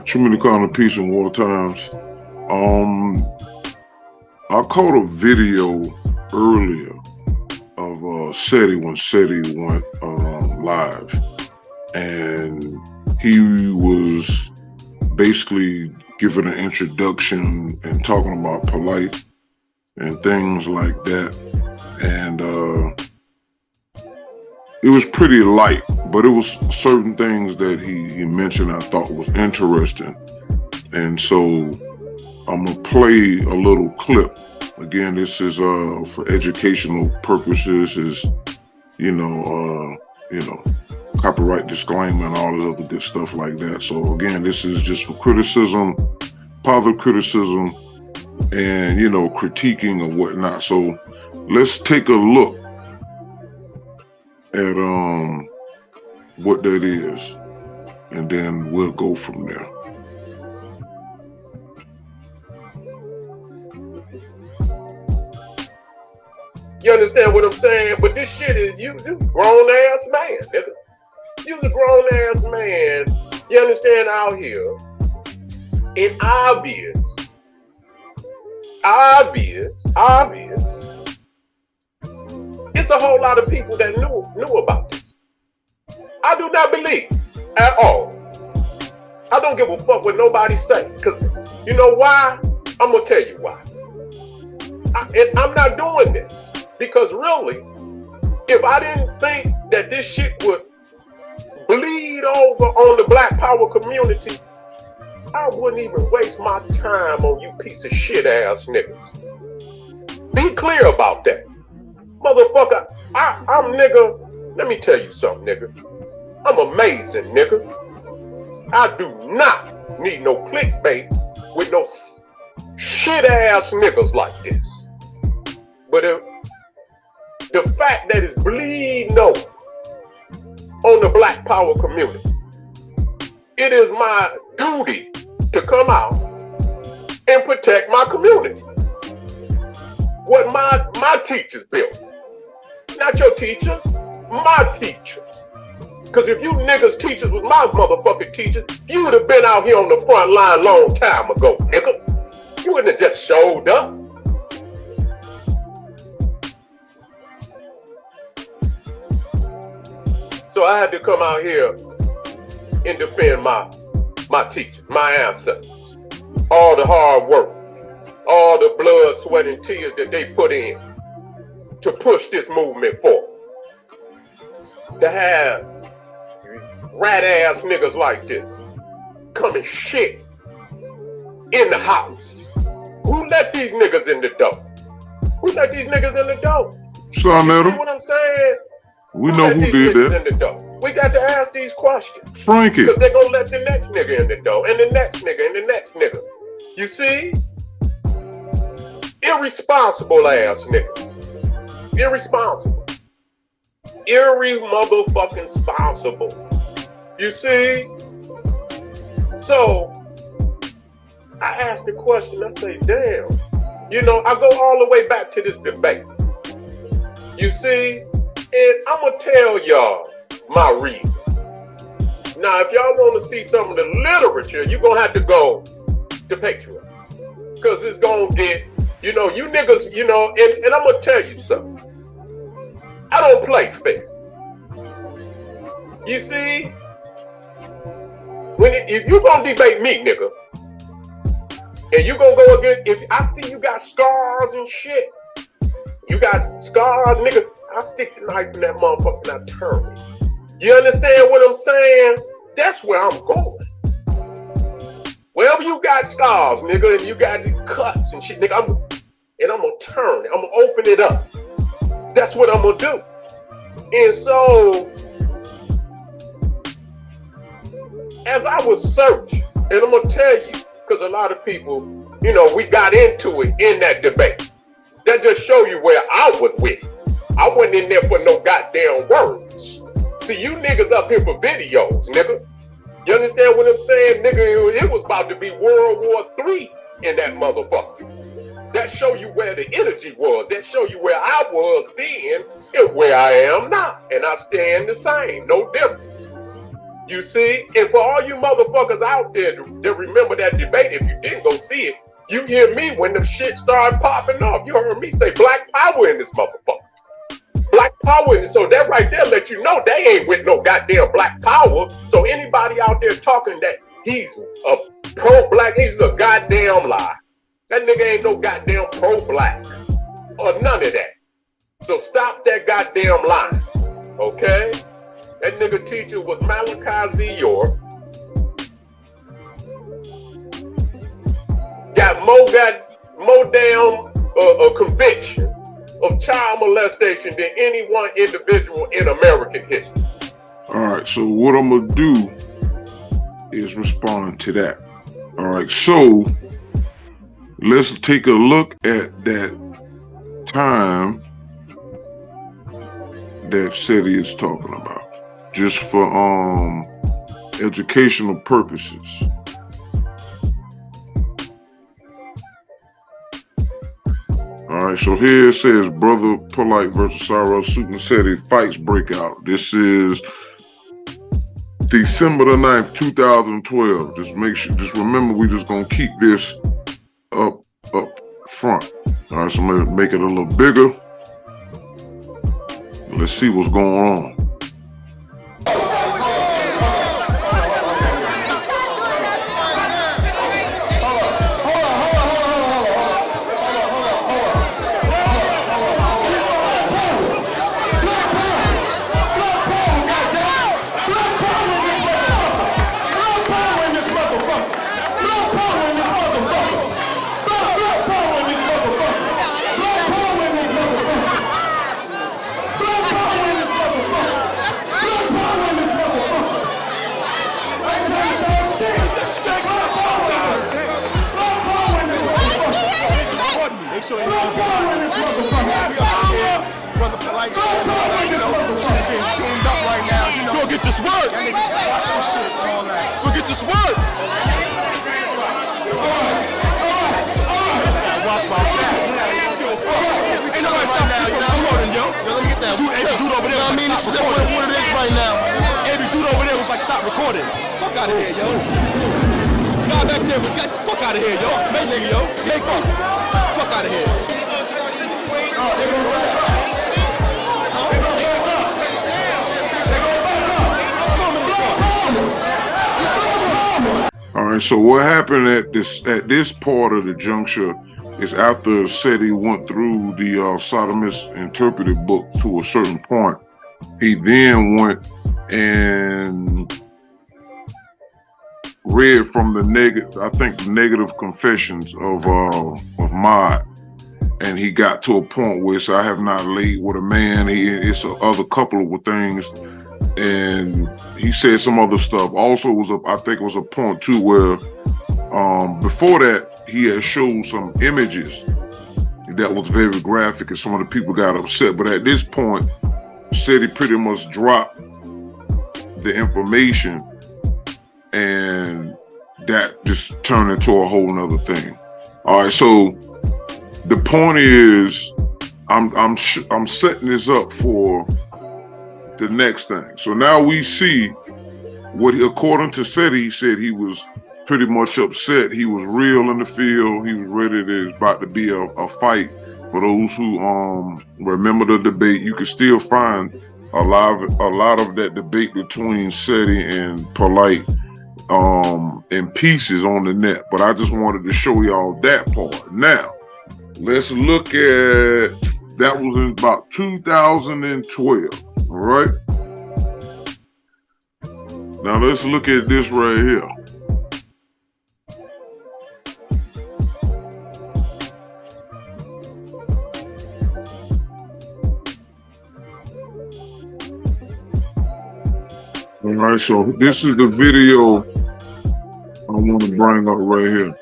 Too many kind of peace in war times. I caught a video earlier of Seti when Seti went live, and he was basically giving an introduction and talking about Polight and things like that, and it was pretty light, but it was certain things that he mentioned I thought was interesting. And so I'm gonna play a little clip. Again, this is for educational purposes, is copyright disclaimer and all the other good stuff like that. So again, this is just for criticism, positive criticism, and critiquing or whatnot. So let's take a look at what that is, and then we'll go from there. You understand what I'm saying? But this shit is, you grown ass man, nigga. You's a grown ass man, you understand, out here. And obvious. It's a whole lot of people that knew about this. I do not believe at all. I don't give a fuck what nobody say. Cause you know why? I'm gonna tell you why. And I'm not doing this because really, if I didn't think that this shit would bleed over on the Black Power community, I wouldn't even waste my time on you piece of shit ass niggas. Be clear about that. Motherfucker, I'm nigga, let me tell you something, nigga. I'm amazing, nigga. I do not need no clickbait with no shit ass niggas like this. But the fact that it's bleeding over on the Black Power community, it is my duty to come out and protect my community. What my teachers built. Not your teachers, my teachers. Because if you niggas teachers was my motherfucking teachers, you would have been out here on the front line long time ago, nigga. You wouldn't have just showed up. So I had to come out here and defend my teachers, my ancestors. All the hard work, all the blood, sweat, and tears that they put in to push this movement forward. To have rat ass niggas like this coming shit in the house. Who let these niggas in the door? Who let these niggas in the door? Son, you see what I'm saying? We know who did that. In the door? We got to ask these questions. Frankie. Because they're going to let the next nigga in the door, and the next nigga, and the next nigga. You see? Irresponsible ass niggas. Irresponsible. Motherfucking responsible. You see? So, I asked the question, I say, damn. I go all the way back to this debate. You see? And I'm going to tell y'all my reason Now, if y'all want to see some of the literature, you're going to have to go to Patreon. Because it's going to get, you niggas, and I'm going to tell you something. I don't play fair. You see, if you're going to debate me, nigga, and you're going to go against, if I see you got scars and shit, you got scars, nigga, I stick the knife in that motherfucker and I turn it. You understand what I'm saying? That's where I'm going. Wherever you got scars, nigga, and you got these cuts and shit, nigga, I'm gonna turn it. I'm gonna open it up. That's what I'm gonna do. And so, as I was searching, and I'm gonna tell you, because a lot of people, we got into it in that debate. That just show you where I was with it. I wasn't in there for no goddamn words. See, you niggas up here for videos, nigga. You understand what I'm saying, nigga? It was about to be World War III in that motherfucker. That show you where the energy was. That show you where I was then and where I am now. And I stand the same, no difference. You see? And for all you motherfuckers out there that remember that debate, if you didn't go see it, you hear me when the shit started popping off. You heard me say black power in this motherfucker. Black power, so that right there let you know they ain't with no goddamn black power. So anybody out there talking that he's a pro-black, he's a goddamn lie. That nigga ain't no goddamn pro-black or none of that. So stop that goddamn line, okay? That nigga teacher was Malachi Z. York. Got more damn conviction of child molestation than any one individual in American history. All right, so what I'm gonna do is respond to that. All right, so let's take a look at that time that Seti is talking about, just for educational purposes. All right, so here it says, Brother Polight versus Cyrus Suit and Seti fights break out. This is December the 9th, 2012. Just remember, we just gonna keep this up front. All right, so I'm gonna make it a little bigger. Let's see what's going on. All right, so what happened at this part of the juncture is after Seti went through the sodomist interpretive book to a certain point, he then went and read from the negative confessions of Mod, and he got to a point where I have not laid with a man. It's a other couple of things, and he said some other stuff. Also, I think it was a point too where before that he had showed some images that was very graphic, and some of the people got upset. But at this point, said he pretty much dropped the information, and that just turned into a whole nother thing. All right, so the point is, I'm setting this up for the next thing. So now we see according to Seti, he said he was pretty much upset. He was real in the field. He was ready. There's about to be a fight. For those who remember the debate, you can still find a lot of that debate between Seti and Polight in pieces on the net. But I just wanted to show y'all that part. Now, let's look at, that was in about 2012, all right? Now let's look at this right here. All right, so this is the video I want to bring up right here.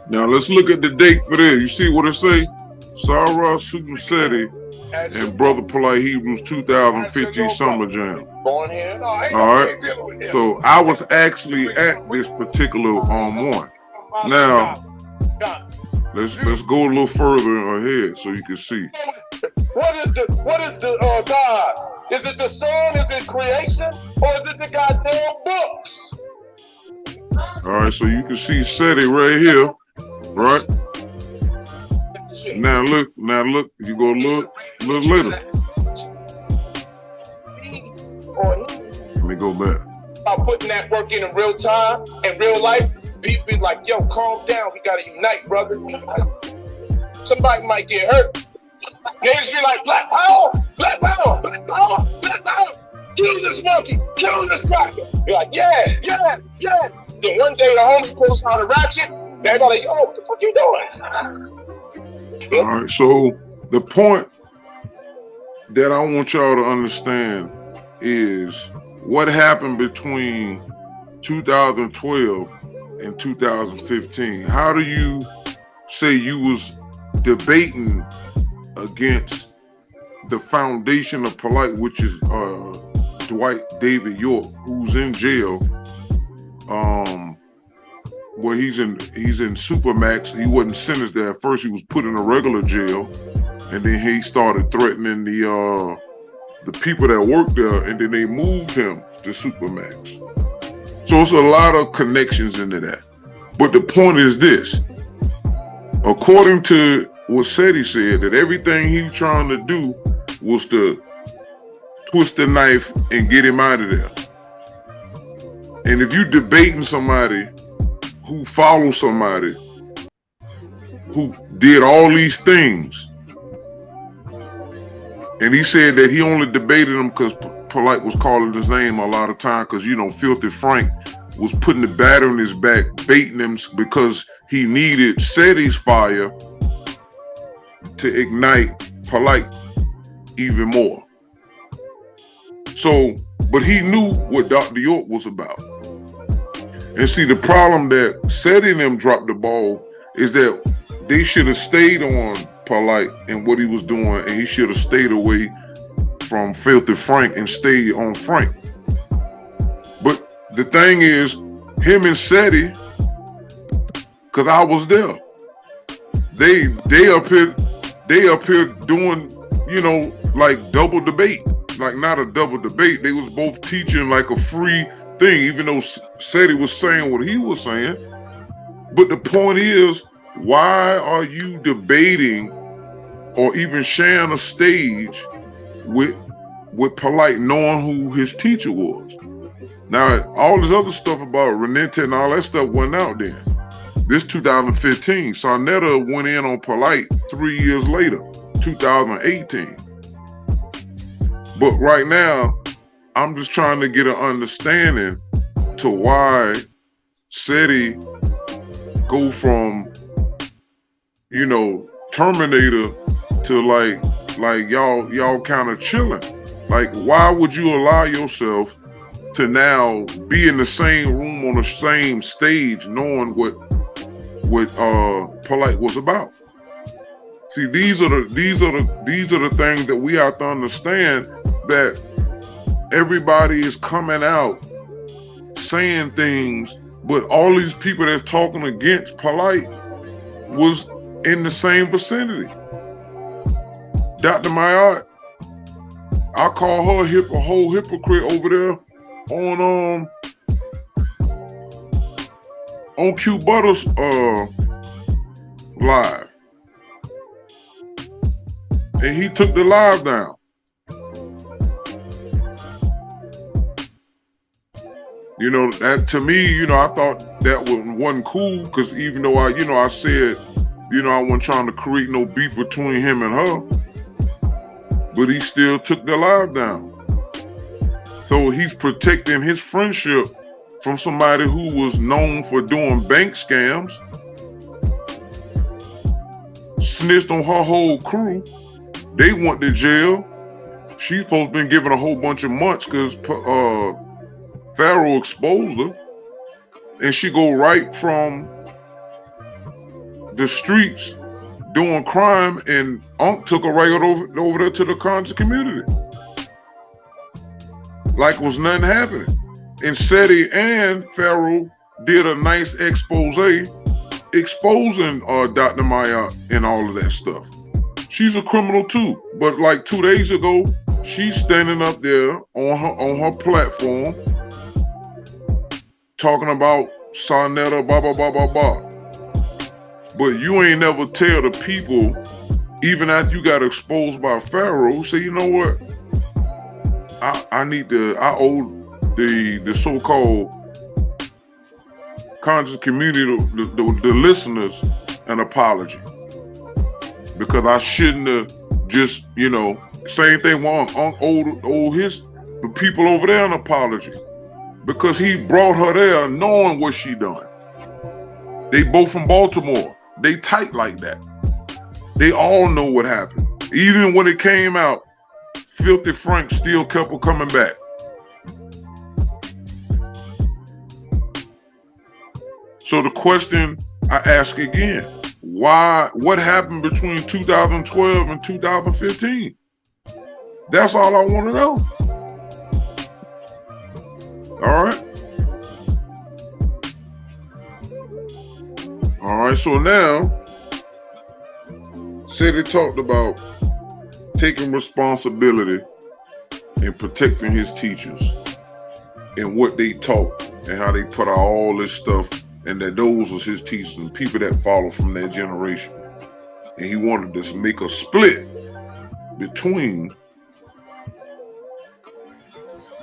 Now let's look at the date for this. You see what it say? Sarah Super Seti and Brother Polight Hebrews 2015 Summer Jam. All right. So I was actually at this particular one. Now let's go a little further ahead so you can see. What is the God? Is it the Son? Is it creation? Or is it the goddamn books? All right, so you can see Seti right here, right? Now look, you go look later. Let me go back. About putting that work in real time, in real life, people be like, yo, calm down, we gotta unite, brother. Somebody might get hurt. Niggas be like, black power, black power, black power, black power. Kill this monkey, kill this cracker. You're like, yeah. Then one day the homie pulls out a ratchet, everybody like, yo, what the fuck you doing? All right, so the point that I want y'all to understand is what happened between 2012 and 2015. How do you say you was debating against the foundation of Polight, which is Dwight David York, who's in jail, where he's in Supermax. He wasn't sentenced there at first. He was put in a regular jail, and then he started threatening the people that worked there, and then they moved him to Supermax. So it's a lot of connections into that. But the point is this: according to what Seti said, that everything he was trying to do was to twist the knife and get him out of there. And if you debating somebody who follows somebody who did all these things, and he said that he only debated him because Polight was calling his name a lot of time, because, you know, Filthy Frank was putting the batter in his back, baiting him because he needed Seti's fire to ignite Polight even more. So, but he knew what Dr. York was about. And see, the problem that Seti and them dropped the ball is that they should have stayed on Polight and what he was doing, and he should have stayed away from Filthy Frank and stayed on Frank. But the thing is, him and Seti, because I was there, they up here doing, you know, like double debate. Like not a double debate. They was both teaching like a free thing, even though Seti was saying what he was saying. But the point is, why are you debating or even sharing a stage with Polight, knowing who his teacher was? Now, all this other stuff about Renetta and all that stuff went out then. This 2015. Sarnetta went in on Polight 3 years later, 2018. But right now, I'm just trying to get an understanding to why Seti go from, you know, Terminator to like y'all kind of chilling. Like, why would you allow yourself to now be in the same room on the same stage, knowing what Polight was about? See, these are the things that we have to understand, that everybody is coming out saying things, but all these people that's talking against Polight was in the same vicinity. Dr. Mayat, I call her a whole hypocrite over there on Q Butters live. And he took the live down. You know, that to me, you know, I thought that wasn't cool, because even though I said, you know, I wasn't trying to create no beef between him and her, but he still took the live down. So he's protecting his friendship from somebody who was known for doing bank scams, snitched on her whole crew. They went to jail. She's supposed to been given a whole bunch of months because Pharaoh exposed her, and she go right from the streets doing crime, and Unc took her right over there to the conscious community, like was nothing happening. And Seti and Pharaoh did a nice expose exposing Dr. Maya and all of that stuff. She's a criminal too, but like 2 days ago, she's standing up there on her platform talking about Sonetta, blah, blah, blah, blah, blah. But you ain't never tell the people, even after you got exposed by Pharaoh, say, you know what? I owe the so-called conscious community, the listeners, an apology. Because I shouldn't have just, you know, same thing with Unc owe the people over there an apology. Because he brought her there knowing what she done. They both from Baltimore. They tight like that. They all know what happened. Even when it came out, Filthy Frank still kept her coming back. So the question I ask again, what happened between 2012 and 2015? That's all I want to know. All right. All right, so now, Seti talked about taking responsibility and protecting his teachers and what they taught and how they put out all this stuff, and that those was his teachers and people that follow from that generation. And he wanted to make a split between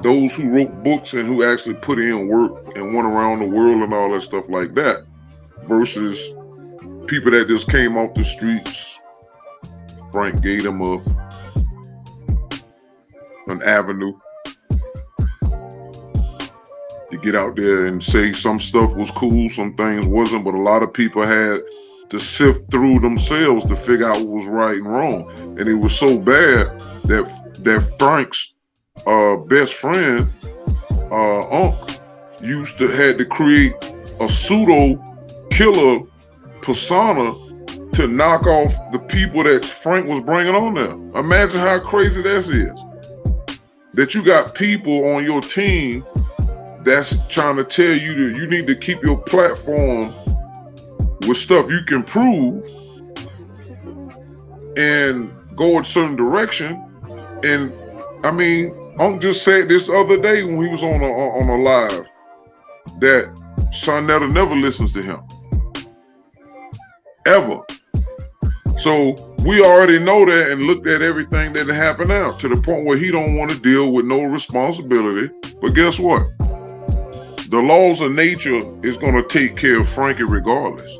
those who wrote books and who actually put in work and went around the world and all that stuff like that, versus people that just came off the streets. Frank gave them an avenue to get out there and say some stuff was cool, some things wasn't, but a lot of people had to sift through themselves to figure out what was right and wrong. And it was so bad that Frank's best friend, Unc, had to create a pseudo killer persona to knock off the people that Frank was bringing on there. Imagine how crazy that is. That you got people on your team that's trying to tell you that you need to keep your platform with stuff you can prove and go a certain direction. And I mean, Unc just said this other day when he was on a live that Sonetta never listens to him. Ever. So we already know that and looked at everything that happened now to the point where he don't want to deal with no responsibility. But guess what? The laws of nature is going to take care of Frankie regardless.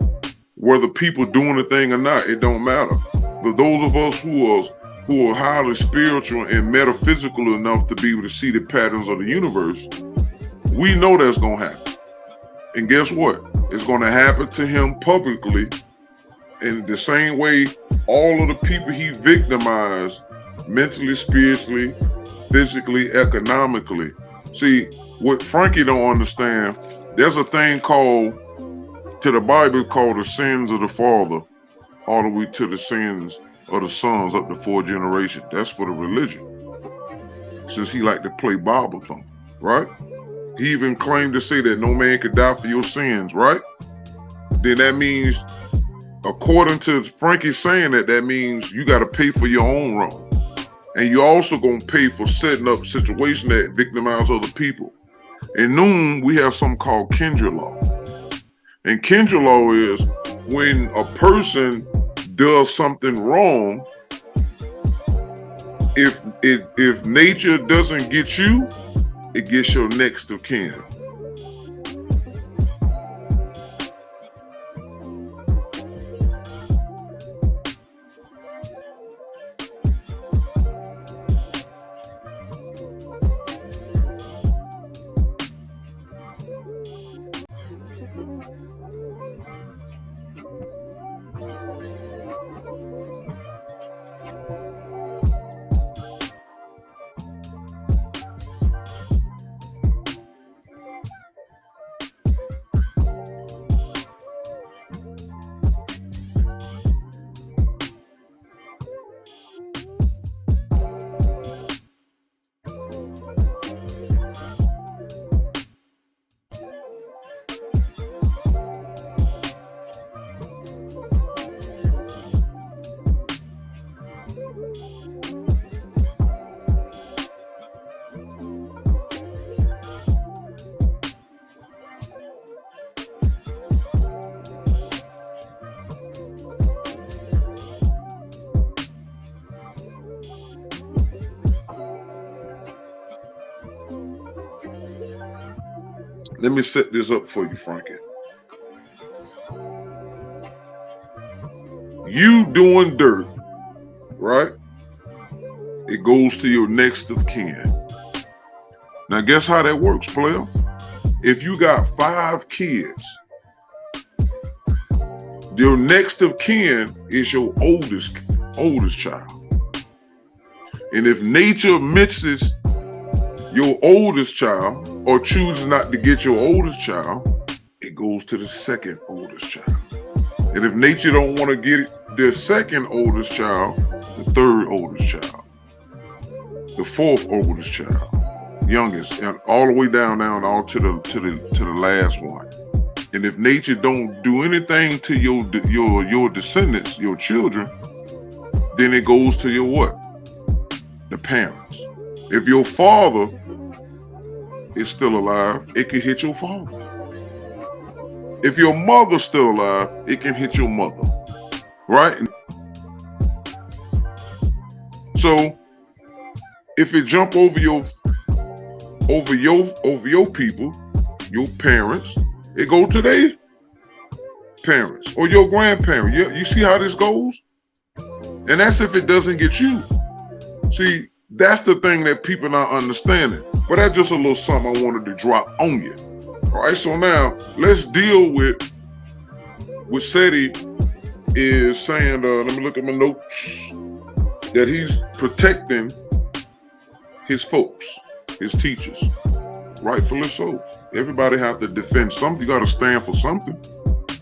Whether people doing the thing or not, it don't matter. But those of us who are highly spiritual and metaphysical enough to be able to see the patterns of the universe, we know that's going to happen. And guess what? It's going to happen to him publicly in the same way all of the people he victimized mentally, spiritually, physically, economically. See, what Frankie don't understand, there's a thing called, to the Bible, called the sins of the father, all the way to the sins of the sons up to 4 generations. That's for the religion. Since he liked to play Bible thump, right? He even claimed to say that no man could die for your sins, right? Then that means, according to Frankie saying that means you got to pay for your own wrong. And you're also going to pay for setting up a situation that victimize other people. In Noon, we have something called kindred law. And kindred law is when a person does something wrong, if nature doesn't get you, it gets your next of kin. Let me set this up for you, Frankie. You doing dirt, right? It goes to your next of kin. Now, guess how that works, player? If you got 5 kids, your next of kin is your oldest child. And if nature misses your oldest child or chooses not to get your oldest child, it goes to the second oldest child. And if nature don't want to get their second oldest child, the third oldest child, the fourth oldest child, youngest, and all the way down all to the last one. And if nature don't do anything to your descendants, your children, then it goes to your what? The parents. If your father is still alive, it can hit your father. If your mother's still alive, it can hit your mother, right? So if it jump over your people, your parents, it go to their parents or your grandparents. You see how this goes? And that's if it doesn't get you. See, that's the thing that people not understanding. But that's just a little something I wanted to drop on you. All right, so now let's deal with what Seti is saying. Let me look at my notes. That he's protecting his folks, his teachers. Rightfully so. Everybody have to defend something. You got to stand for something,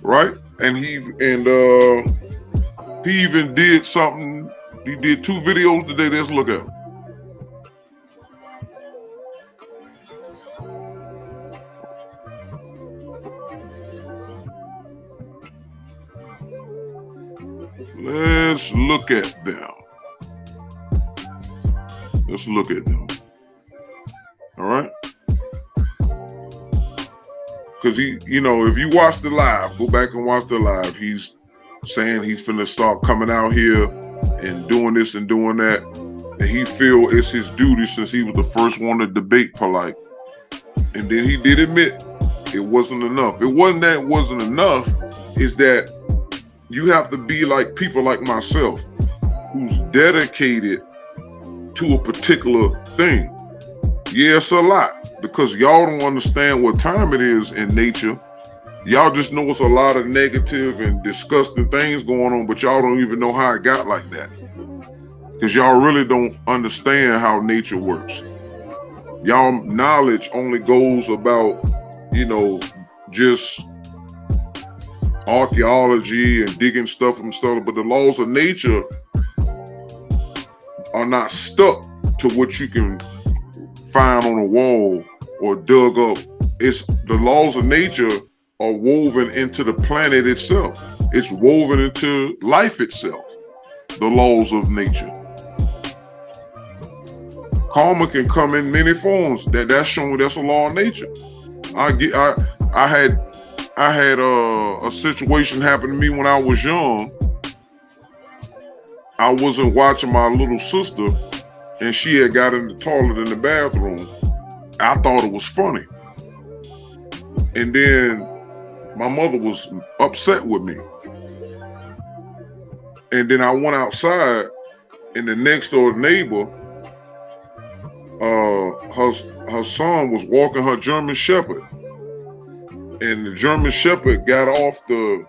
right? And he even did something. He did 2 videos today. Let's look at them. Let's look at them. Let's look at them. All right? Because if you watch the live, go back and watch the live. He's saying he's finna start coming out here and doing this and doing that. And he feel it's his duty since he was the first one to debate Polight. And then he did admit it wasn't enough. It wasn't that it wasn't enough. It's that you have to be like people like myself who's dedicated to a particular thing. Yeah, it's a lot because y'all don't understand what time it is in nature. Y'all just know it's a lot of negative and disgusting things going on, but y'all don't even know how it got like that. Because y'all really don't understand how nature works. Y'all knowledge only goes about, just archaeology and digging stuff and stuff, but the laws of nature are not stuck to what you can find on a wall or dug up. It's the laws of nature are woven into the planet itself. It's woven into life itself, the laws of nature. Karma can come in many forms. That's showing that's a law of nature. I had a situation happen to me when I was young. I wasn't watching my little sister, and she had got in the toilet in the bathroom. I thought it was funny. And then my mother was upset with me. And then I went outside, and the next door neighbor, her son was walking her German Shepherd. And the German Shepherd got off the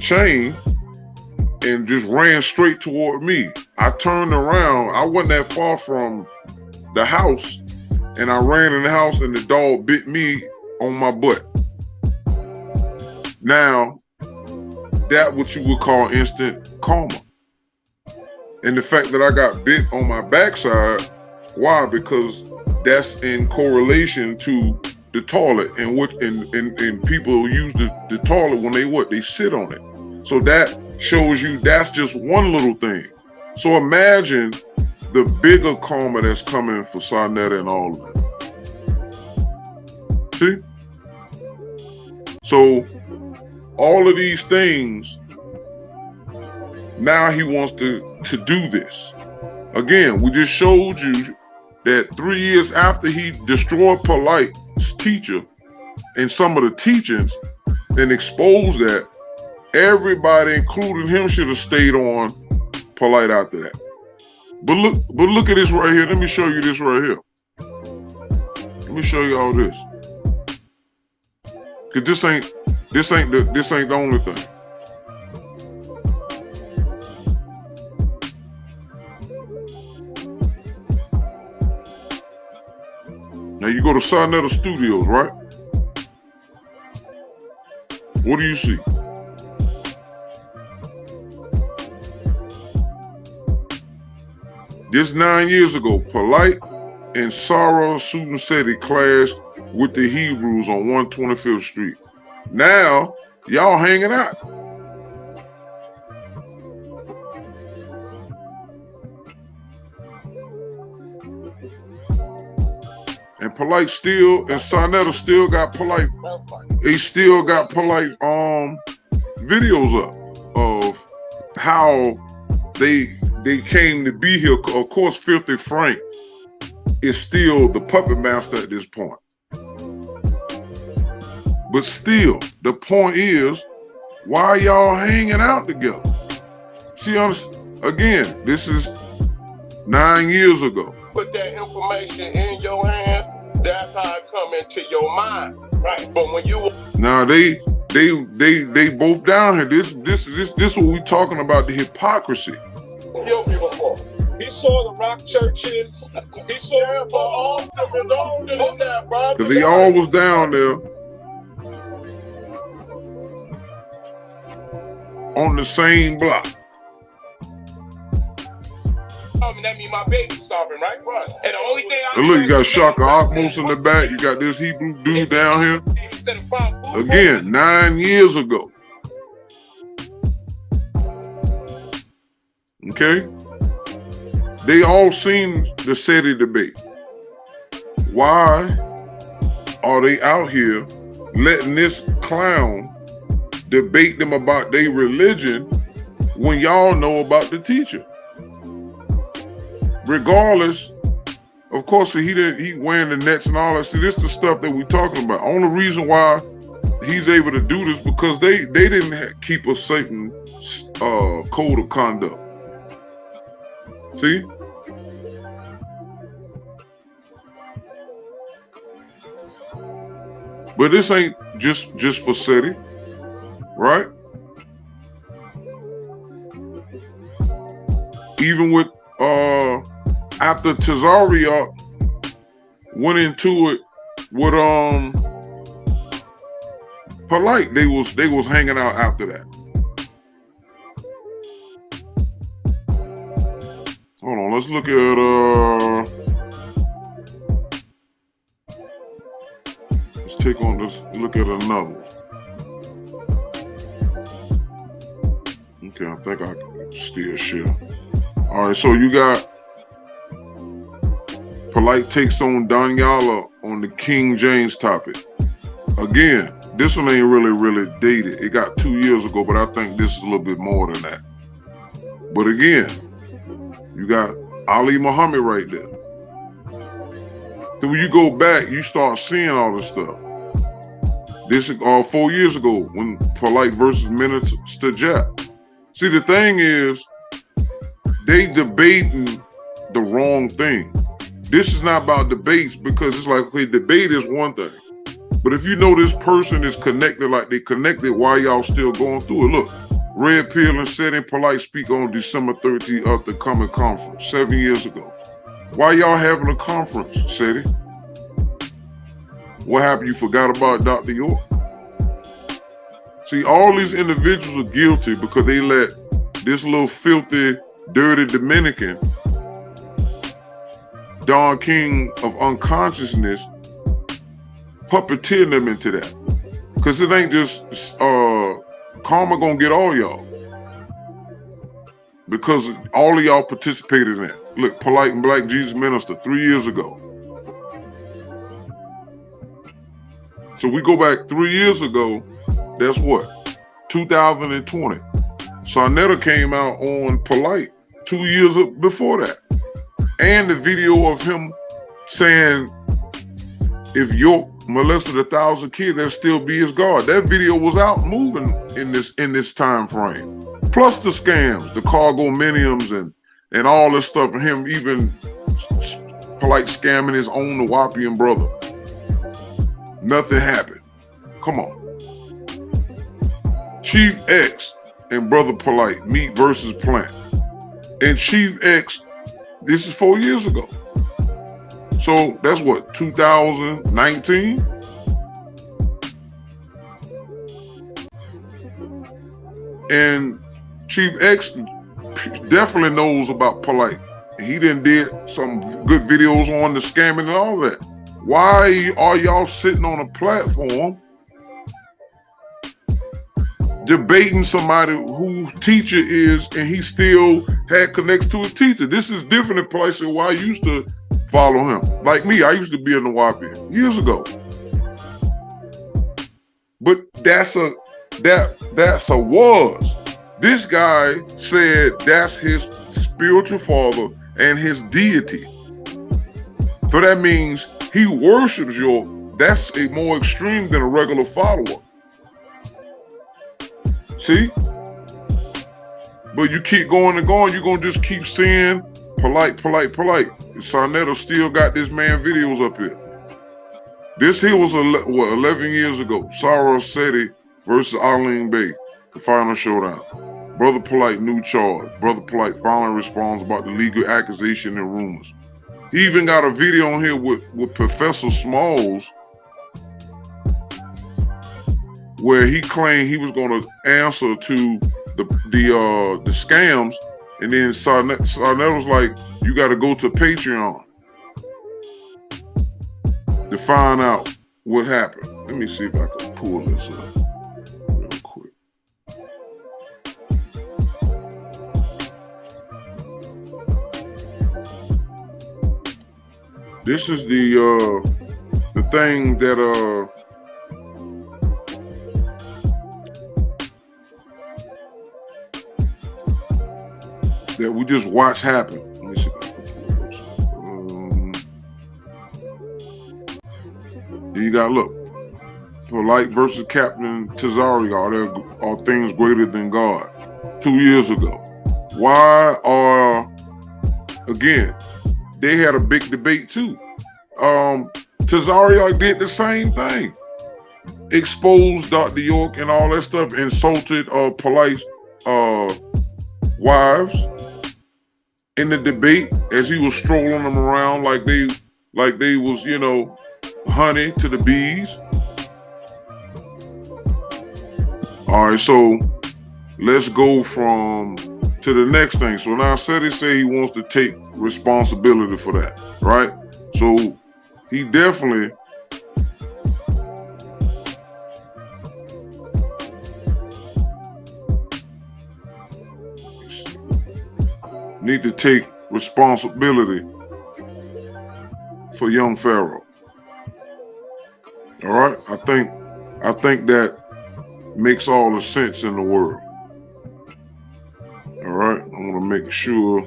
chain and just ran straight toward me. I turned around. I wasn't that far from the house, and I ran in the house, and the dog bit me on my butt. Now, that's what you would call instant karma. And the fact that I got bit on my backside, why? Because that's in correlation to the toilet, and people use the toilet when they sit on it. So that shows you that's just one little thing. So imagine the bigger karma that's coming for Sarnetta and all of that. See? So all of these things, now he wants to do this. Again, we just showed you that 3 years after he destroyed Polight's teacher and some of the teachings and exposed that, everybody, including him, should have stayed on Polight after that. But look at this right here. Let me show you this right here. Let me show you all this. Cause this ain't the only thing. Now you go to Sarnetta Studios, right? What do you see? This 9 years ago, Polight and Sarah Susan Seti'S clashed with the Hebrews on 125th Street. Now, y'all hanging out. And Polight still, and Sarnetta still got Polight, they still got Polight videos up of how they came to be here. Of course, Filthy Frank is still the puppet master at this point. But still, the point is, why y'all hanging out together? See, again, this is 9 years ago. Put that information in your hands, that's how it come into your mind, right? But when you now they both down here. This what we talking about, the hypocrisy. kill people for. He saw the rock churches. He saw it for all different older than that, bro. Cause they all was down there on the same block. That mean my baby's starving, right? And the only thing And look, you got Shaka Akmos in the back. You got this Hebrew dude down here. Again, 9 years ago. Okay? They all seen the SETI debate. Why are they out here letting this clown debate them about their religion when y'all know about the teacher? Regardless, of course, he wearing the nets and all that. See, this is the stuff that we talking about. Only reason why he's able to do this because they didn't keep a certain code of conduct. See? But this ain't just for SETI, right? Even with after Tazariot went into it with Polight, they was hanging out after that. Hold on, let's look at let's look at another one. Okay, I think I can still share. All right, so you got Polight takes on Daniela on the King James topic. Again, this one ain't really dated. It got 2 years ago, but I think this is a little bit more than that. But again, you got Ali Muhammad right there. So when you go back, you start seeing all this stuff. This is 4 years ago when Polight versus Minister Jap. See, the thing is, they debating the wrong thing. This is not about debates because it's like, okay, debate is one thing. But if you know this person is connected like they connected, why y'all still going through it? Look, Red Pill and Seti Polight speak on December 13th of the coming conference 7 years ago. Why y'all having a conference, Seti? What happened? You forgot about Dr. York? See, all these individuals are guilty because they let this little filthy, dirty Dominican, Don King of unconsciousness, puppeteer them into that. Because it ain't just karma gonna get all y'all. Because all of y'all participated in that. Look, Polight and Black Jesus Minister 3 years ago. So we go back 3 years ago, that's what? 2020. Sarnetta came out on Polight 2 years before that. And the video of him saying, if York molested 1,000 kids, that'll still be his God. That video was out moving in this time frame. Plus the scams, the cargominiums and all this stuff, and him even Polight scamming his own Nawapian brother. Nothing happened. Come on. Chief X and Brother Polight, meat versus plant. And Chief X, this is 4 years ago. So that's what, 2019? And Chief X definitely knows about Polight. He done did some good videos on the scamming and all that. Why are y'all sitting on a platform debating somebody whose teacher is, and he still had connects to his teacher? This is different in places where I used to follow him. Like me, I used to be a Nawapian years ago. But that's a was. This guy said that's his spiritual father and his deity. So that means he worships York. That's a more extreme than a regular follower. See? But you keep going and going, you're going to just keep seeing Polight. Sarnetta still got this man videos up here. This here was 11 years ago. Sarah Seti versus Arlene Bay, the final showdown. Brother Polight, new charge. Brother Polight finally responds about the legal accusation and rumors. He even got a video on here with Professor Smalls where he claimed he was going to answer to the scams, and then Sarnetta was like, you got to go to Patreon to find out what happened. Let me see if I can pull this up real quick. This is the thing that that we just watched happen. Let me see if I can pull this up. Then you got, look, Polight versus Captain Tesario. There are things greater than God. 2 years ago. Why are, again, they had a big debate too. Tesario did the same thing. Exposed Dr. York and all that stuff, insulted Polight's wives in the debate as he was strolling them around like they was, you know, honey to the bees. All right, so let's go to the next thing. So now Seti say he wants to take responsibility for that, right? So he definitely need to take responsibility for young Pharaoh. All right, I think that makes all the sense in the world. All right, I want to make sure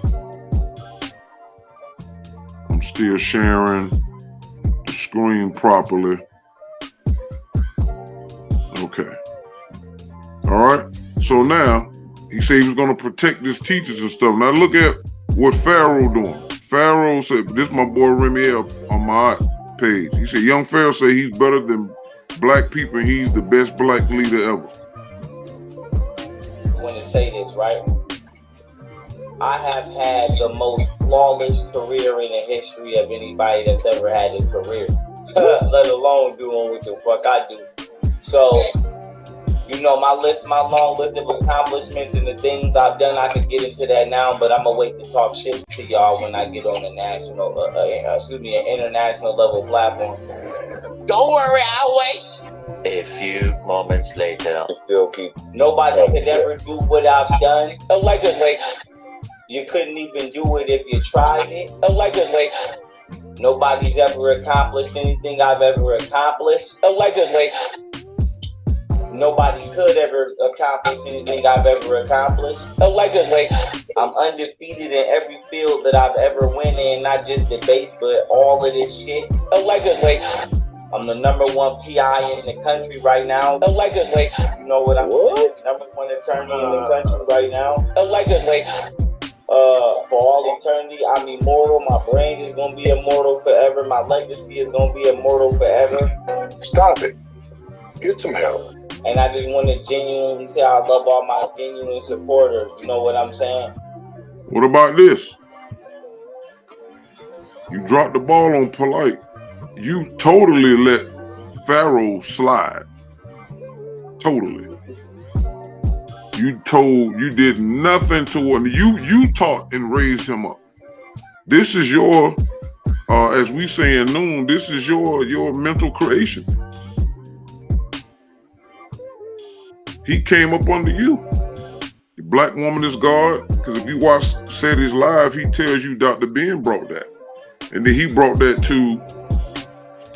I'm still sharing the screen properly. Okay. All right. So now he said he was going to protect his teachers and stuff. Now look at what Pharaoh doing. Pharaoh said, this my boy Remy on my page. He said, young Pharaoh said he's better than black people and he's the best black leader ever. I want to say this, right? I have had the most flawless career in the history of anybody that's ever had a career, let alone doing what the fuck I do. So, you know, my long list of accomplishments and the things I've done, I could get into that now, but I'm gonna wait to talk shit to y'all when I get on the an international level platform. Don't worry, I'll wait. A few moments later. Nobody could ever do what I've done. Allegedly. You couldn't even do it if you tried it. Allegedly. Nobody's ever accomplished anything I've ever accomplished. Allegedly. Nobody could ever accomplish anything I've ever accomplished. Allegedly. I'm undefeated in every field that I've ever went in, not just debates, but all of this shit. Allegedly. I'm the #1 PI in the country right now. Allegedly. You know what I'm saying? #1 attorney in the country right now. Allegedly. For all eternity, I'm immortal. My brain is going to be immortal forever. My legacy is going to be immortal forever. Stop it. Get some help. And I just want to genuinely say I love all my genuine supporters. You know what I'm saying? What about this? You dropped the ball on Polight. You totally let Pharaoh slide. Totally. You did nothing to him. You taught and raised him up. This is your, as we say in Noon, this is your mental creation. He came up under you. The black woman is God. Because if you watch Seti'S live, he tells you Dr. Ben brought that. And then he brought that to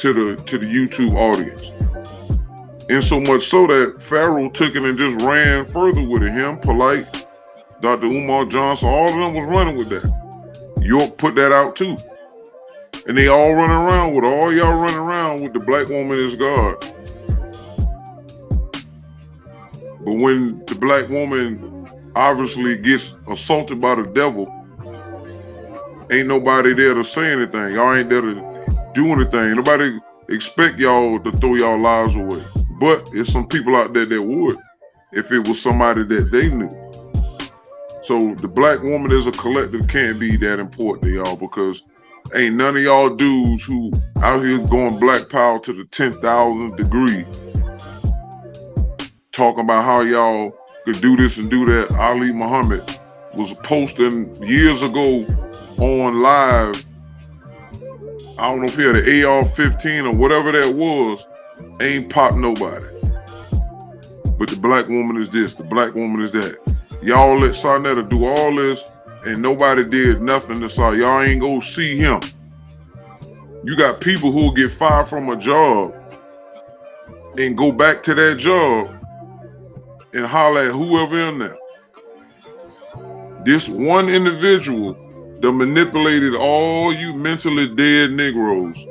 the YouTube audience. And so much so that Pharaoh took it and just ran further with it. Him, Polight, Dr. Umar Johnson, all of them was running with that. York put that out too. And they all running around with it. All y'all running around with the black woman is God. But when the black woman obviously gets assaulted by the devil, ain't nobody there to say anything. Y'all ain't there to do anything. Nobody expect y'all to throw y'all lives away. But there's some people out there that would if it was somebody that they knew. So the black woman as a collective can't be that important to y'all because ain't none of y'all dudes who out here going black power to the 10,000th degree talking about how y'all could do this and do that. Ali Muhammad was posting years ago on live. I don't know if he had an AR-15 or whatever that was. Ain't pop nobody. But the black woman is this, the black woman is that. Y'all let Sarnetta do all this and nobody did nothing to Sarnetta. Y'all ain't go see him. You got people who will get fired from a job and go back to that job and holler at whoever in there. This one individual that manipulated all you mentally dead Negroes.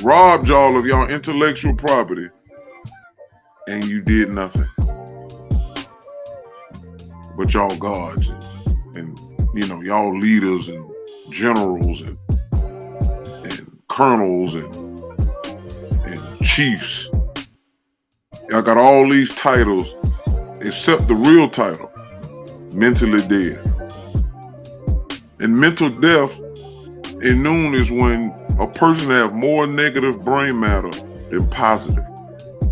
Robbed y'all of y'all intellectual property and you did nothing. But y'all gods and you know, y'all leaders and generals and colonels and chiefs. Y'all got all these titles except the real title, mentally dead. And mental death in Noon is when a person have more negative brain matter than positive.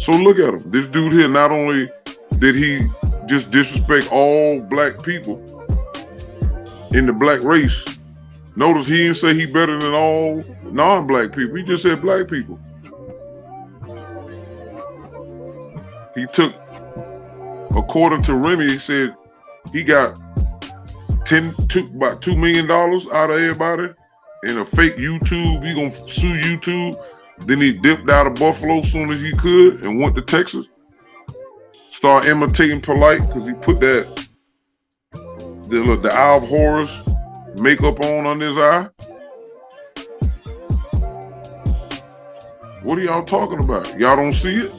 So look at him. This dude here, not only did he just disrespect all black people in the black race, notice he didn't say he better than all non-black people. He just said black people. He took, according to Remy, he said he got about $2 million out of everybody in a fake YouTube. He gonna sue YouTube. Then he dipped out of Buffalo as soon as he could and went to Texas. Start imitating Polight because he put the Eye of Horrors makeup on under his eye. What are y'all talking about? Y'all don't see it?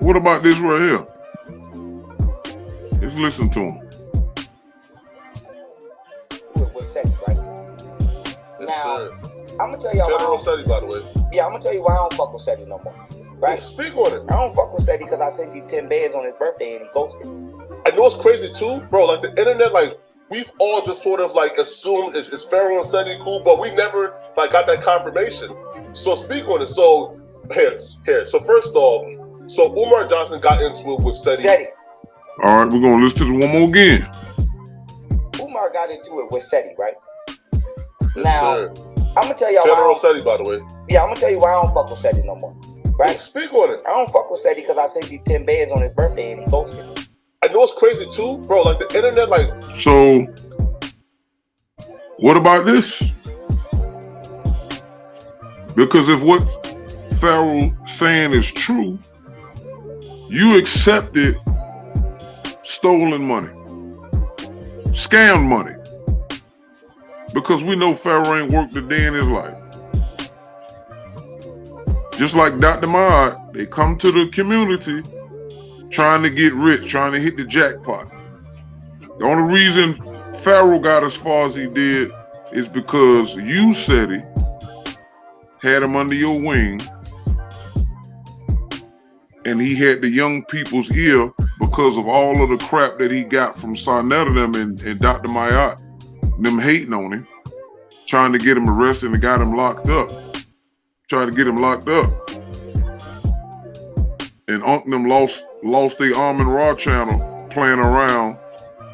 What about this right here? Let's listen to him. With Seti, right? Now, I'm gonna tell y'all General Seti, by the way. Yeah, I'm gonna tell you why I don't fuck with Seti no more. Right? Yeah, speak on it. I don't fuck with Seti because I sent you 10 bands on his birthday and he ghosted. I know it's crazy too, bro. Like the internet, like we've all just sort of like assumed it's Pharaoh and Seti cool, but we never like got that confirmation. So speak on it. So here. So first off, so Umar Johnson got into it with Seti. All right, we're gonna listen to this one more again. Umar got into it with Seti, right? Yes, now, sir. I'm gonna tell y'all General Seti, by the way. Yeah, I'm gonna tell you why I don't fuck with Seti no more. Right? Yeah, speak on it. I don't fuck with Seti because I sent you 10 bands on his birthday and he ghosted. I know it's crazy too, bro. Like the internet, like. So, what about this? Because if what Pharaoh saying is true, you accepted stolen money, scammed money, because we know Pharaoh ain't worked a day in his life. Just like Dr. Mad, they come to the community trying to get rich, trying to hit the jackpot. The only reason Pharaoh got as far as he did is because you, Seti, had him under your wing, and he had the young people's ear because of all of the crap that he got from Sarnetta them and Dr. Mayat, them hating on him, trying to get him arrested and got him locked up. Tried to get him locked up. And Unc them lost their Arm and Raw channel playing around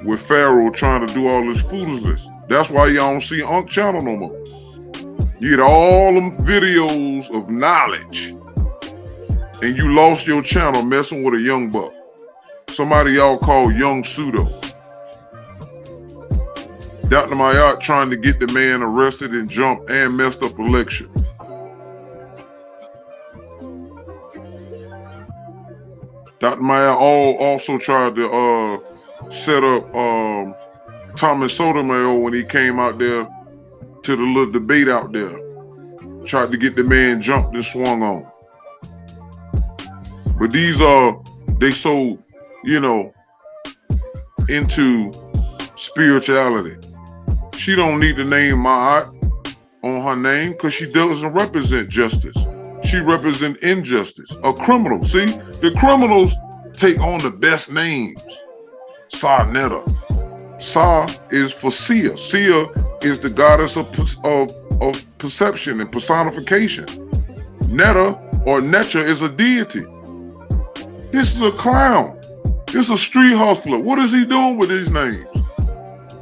with Pharaoh trying to do all this foolishness. That's why y'all don't see Unc channel no more. You get all them videos of knowledge and you lost your channel messing with a young buck. Somebody y'all call Young Pseudo. Dr. Mayat trying to get the man arrested and jumped and messed up election. Dr. Mayat also tried to set up Thomas Sotomayor when he came out there to the little debate out there. Tried to get the man jumped and swung on. But these they so, into spirituality. She don't need to name Ma'at on her name because she doesn't represent justice. She represents injustice. A criminal. See, the criminals take on the best names. Sarnetta. Sa is for Sia. Sia is the goddess of perception and personification. Netta or Necha is a deity. This is a clown. This is a street hustler. What is he doing with these names?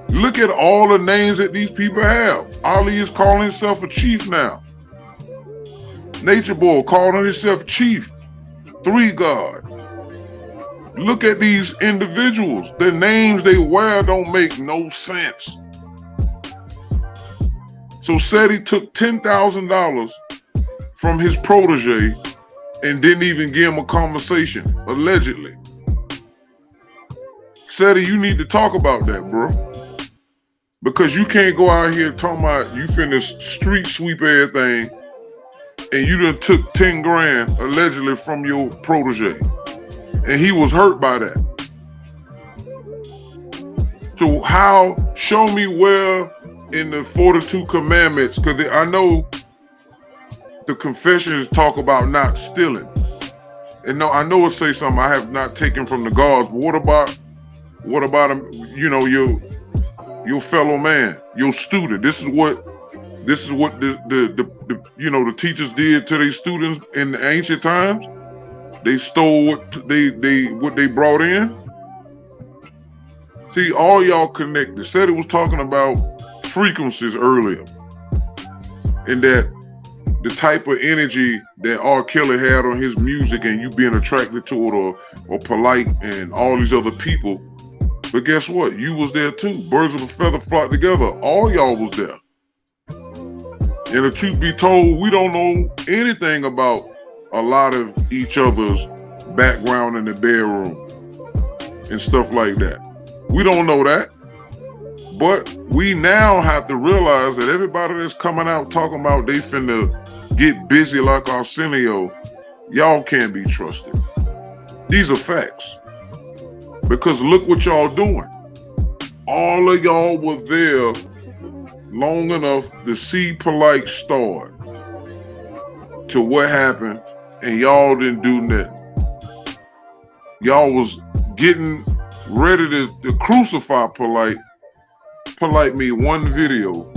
Look at all the names that these people have. Ali is calling himself a chief now. Nature Boy calling himself chief. 3 God. Look at these individuals. The names they wear don't make no sense. So Seti took $10,000 from his protege and didn't even give him a conversation, allegedly. Seti, you need to talk about that, bro. Because you can't go out here talking about you finna street sweep everything and you done took 10 grand allegedly from your protege. And he was hurt by that. So show me where in the 42 commandments, because I know the confessions talk about not stealing. And no, I know it say something I have not taken from the gods, but what about your fellow man, your student? This is what the teachers did to their students in the ancient times. They stole what they brought in. See, all y'all connected. Said it was talking about frequencies earlier, and that the type of energy that R. Kelly had on his music and you being attracted to it, or Polight and all these other people. But guess what? You was there too. Birds of a feather flock together. All y'all was there. And the truth be told, we don't know anything about a lot of each other's background in the bedroom and stuff like that. We don't know that. But we now have to realize that everybody that's coming out talking about they finna get busy like Arsenio, y'all can't be trusted. These are facts. Because look what y'all doing. All of y'all were there long enough to see Polight start to what happened, and y'all didn't do nothing. Y'all was getting ready to crucify Polight. Polight made one video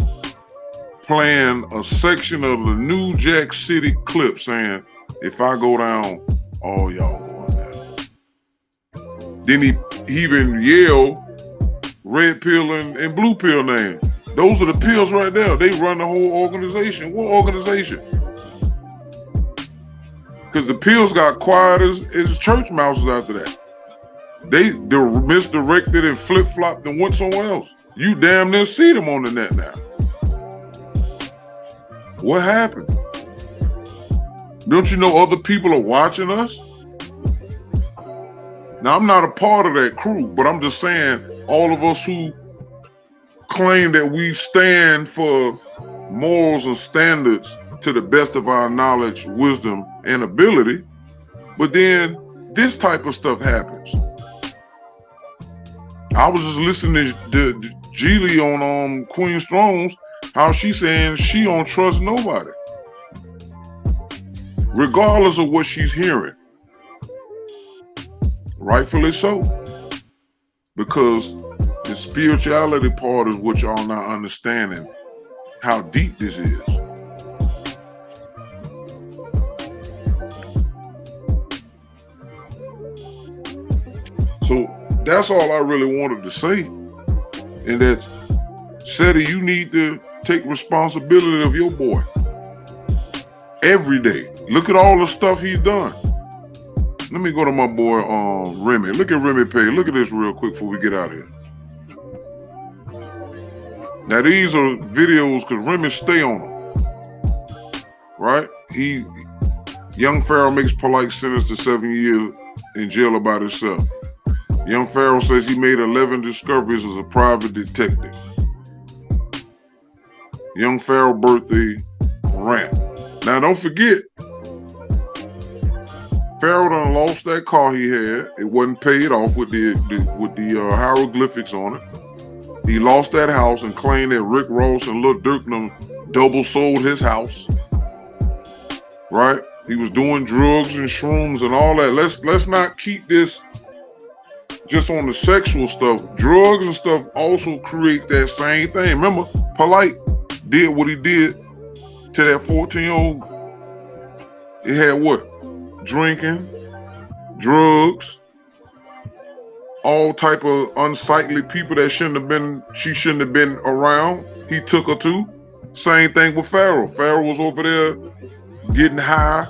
playing a section of the New Jack City clip saying, if I go down, all y'all going down. Then he even yelled red pill and blue pill name. Those are the pills right there. They run the whole organization. What organization? Because the pills got quiet as church mouses after that. They misdirected and flip-flopped and went somewhere else. You damn near see them on the net now. What happened? Don't you know other people are watching us? Now, I'm not a part of that crew, but I'm just saying all of us who claim that we stand for morals and standards to the best of our knowledge, wisdom, and ability, but then this type of stuff happens. I was just listening to Geely on Queen's Thrones, how she's saying she don't trust nobody, regardless of what she's hearing. Rightfully so. Because the spirituality part is what y'all not understanding, how deep this is. So that's all I really wanted to say. And that, Seti, you need to take responsibility of your boy. Every day. Look at all the stuff he's done. Let me go to my boy Remy. Look at Remy Pay. Look at this real quick before we get out of here. Now these are videos because Remy stay on them. Right? Young Pharaoh makes Polight sentence to 7 years in jail about himself. Young Pharaoh says he made 11 discoveries as a private detective. Young Pharaoh birthday rant. Now don't forget, Pharaoh done lost that car he had. It wasn't paid off with the hieroglyphics on it. He lost that house and claimed that Rick Ross and Lil Durk double sold his house. Right? He was doing drugs and shrooms and all that. Let's not keep this just on the sexual stuff. Drugs and stuff also create that same thing. Remember, Polight did what he did to that 14-year-old. It had what? Drinking, drugs, all type of unsightly people that she shouldn't have been around. He took her to. Same thing with Pharaoh. Pharaoh was over there getting high,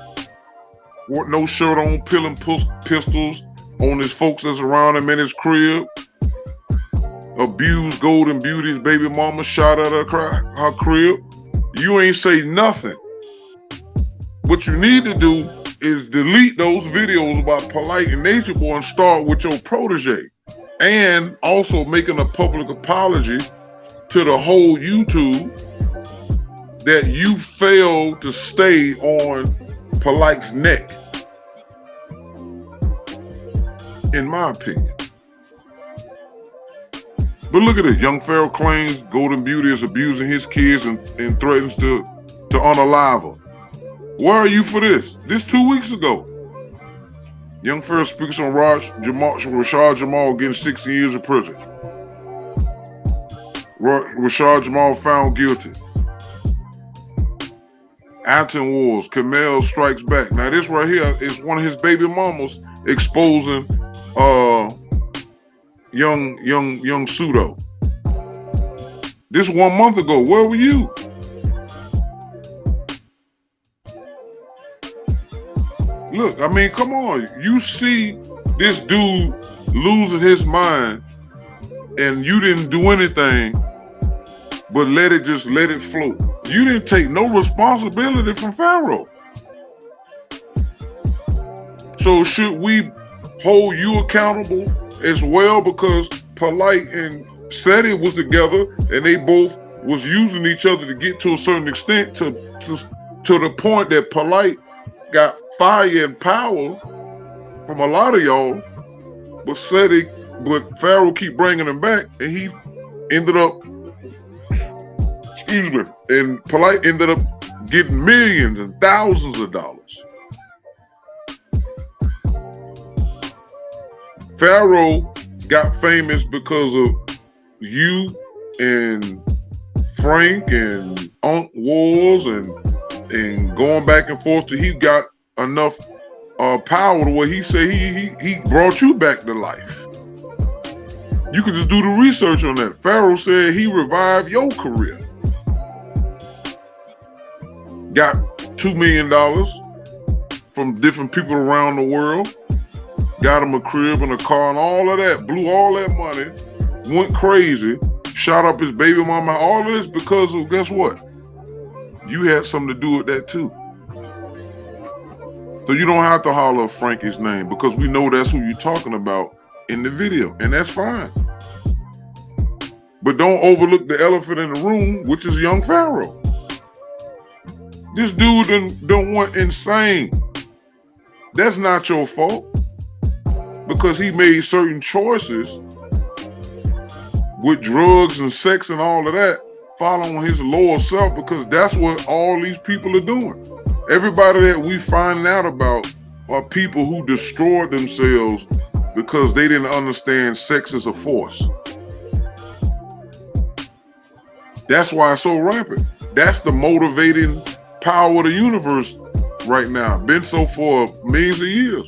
with no shirt on, peeling pistols on his folks that's around him in his crib. Abused Golden Beauty's baby mama, shot at her crib. You ain't say nothing. What you need to do is delete those videos about Polight and Nature Boy and start with your protege. And also making a public apology to the whole YouTube that you failed to stay on Polight's neck. In my opinion. But look at this. Young Pharaoh claims Golden Beauty is abusing his kids and threatens to unalive her. Where are you for this? This 2 weeks ago. Young Pharaoh speaks on Rashad Jamal getting 16 years in prison. Rashad Jamal found guilty. Acton Wars, Kamel strikes back. Now this right here is one of his baby mamas exposing young Pseudo. This 1 month ago. Where were you? Look, I mean, come on. You see this dude losing his mind and you didn't do anything but let it float. You didn't take no responsibility from Pharaoh. So should we hold you accountable as well? Because Polight and Seti'S was together and they both was using each other to get to a certain extent to the point that Polight got fire and power from a lot of y'all, but Pharaoh keep bringing him back, and he ended up, and Polight ended up getting millions and thousands of dollars. Pharaoh got famous because of you and Frank and Unc Wars and going back and forth till he got enough power to where he said he brought you back to life. You can just do the research on that. Pharaoh said he revived your career. Got $2 million from different people around the world. Got him a crib and a car and all of that. Blew all that money. Went crazy. Shot up his baby mama. All of this because of, guess what? You had something to do with that too. So you don't have to holler Frankie's name because we know that's who you're talking about in the video, and that's fine. But don't overlook the elephant in the room, which is young Pharaoh. This dude done went insane. That's not your fault because he made certain choices with drugs and sex and all of that, following his lower self, because that's what all these people are doing. Everybody that we find out about are people who destroyed themselves because they didn't understand sex as a force. That's why it's so rampant. That's the motivating power of the universe right now. Been so for millions of years.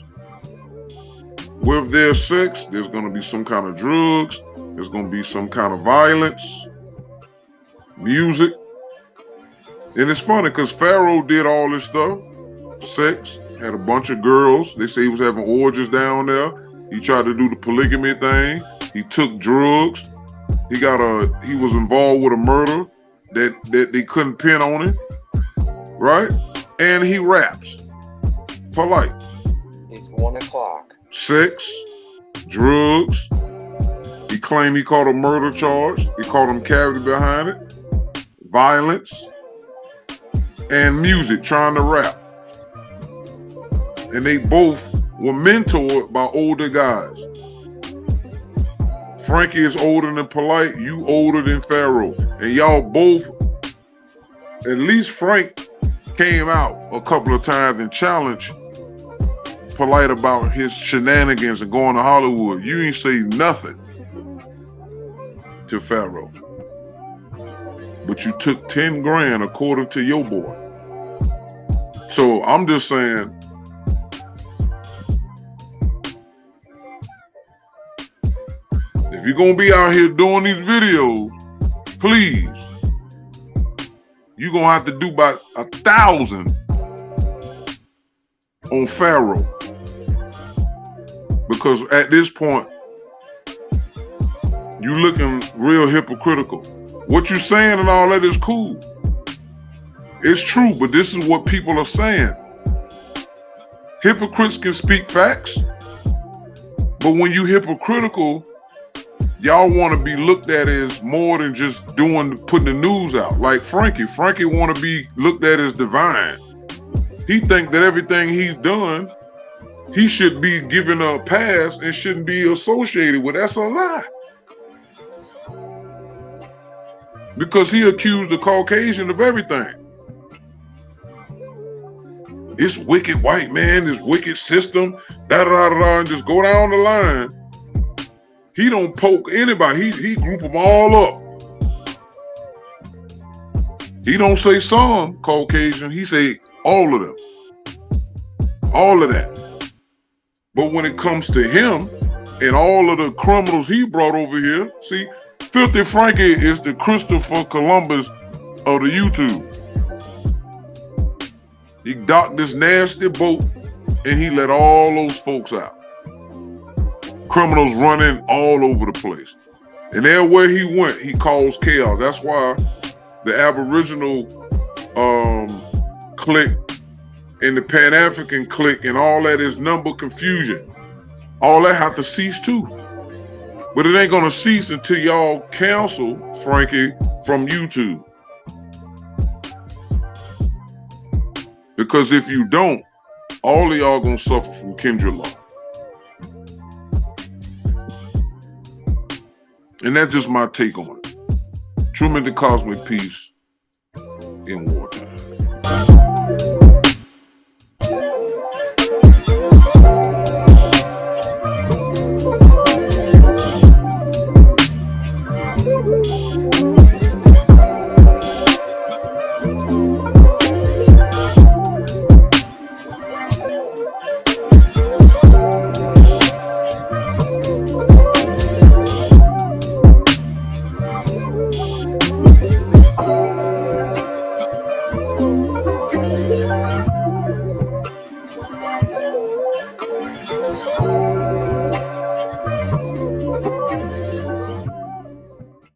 Where if there's sex, there's going to be some kind of drugs. There's going to be some kind of violence, music. And it's funny because Pharaoh did all this stuff, sex, had a bunch of girls. They say he was having orgies down there. He tried to do the polygamy thing. He took drugs. He was involved with a murder that they couldn't pin on him, right? And he raps. Polight. It's 1 o'clock. Sex, drugs. He claimed he caught a murder charge. He caught him cavity behind it. Violence. And music, trying to rap. And they both were mentored by older guys. Frankie is older than Polight, you older than Pharaoh. And y'all both, at least Frank came out a couple of times and challenged Polight about his shenanigans and going to Hollywood. You ain't say nothing to Pharaoh. But you took 10 grand according to your boy. So I'm just saying, if you're going to be out here doing these videos, please, you're going to have to do about 1,000 on Pharaoh. Because at this point, you looking real hypocritical. What you saying and all that is cool. It's true, but this is what people are saying. Hypocrites can speak facts, but when you hypocritical, y'all want to be looked at as more than just putting the news out. Like Frankie want to be looked at as divine. He think that everything he's done, he should be given a pass and shouldn't be associated with. That's a lie. Because he accused the Caucasian of everything. This wicked white man, this wicked system, and just go down the line. He don't poke anybody. He group them all up. He don't say some Caucasian. He say all of them. All of that. But when it comes to him and all of the criminals he brought over here, see, Filthy Frankie is the Christopher Columbus of the YouTube. He docked this nasty boat and he let all those folks out. Criminals running all over the place. And everywhere he went, he caused chaos. That's why the Aboriginal clique and the Pan-African clique and all that is number confusion. All that have to cease too. But it ain't gonna cease until y'all cancel Frankie from YouTube. Because if you don't, all of y'all gonna suffer from Kendra law. And that's just my take on it. Truman the Cosmic Peace in wartime.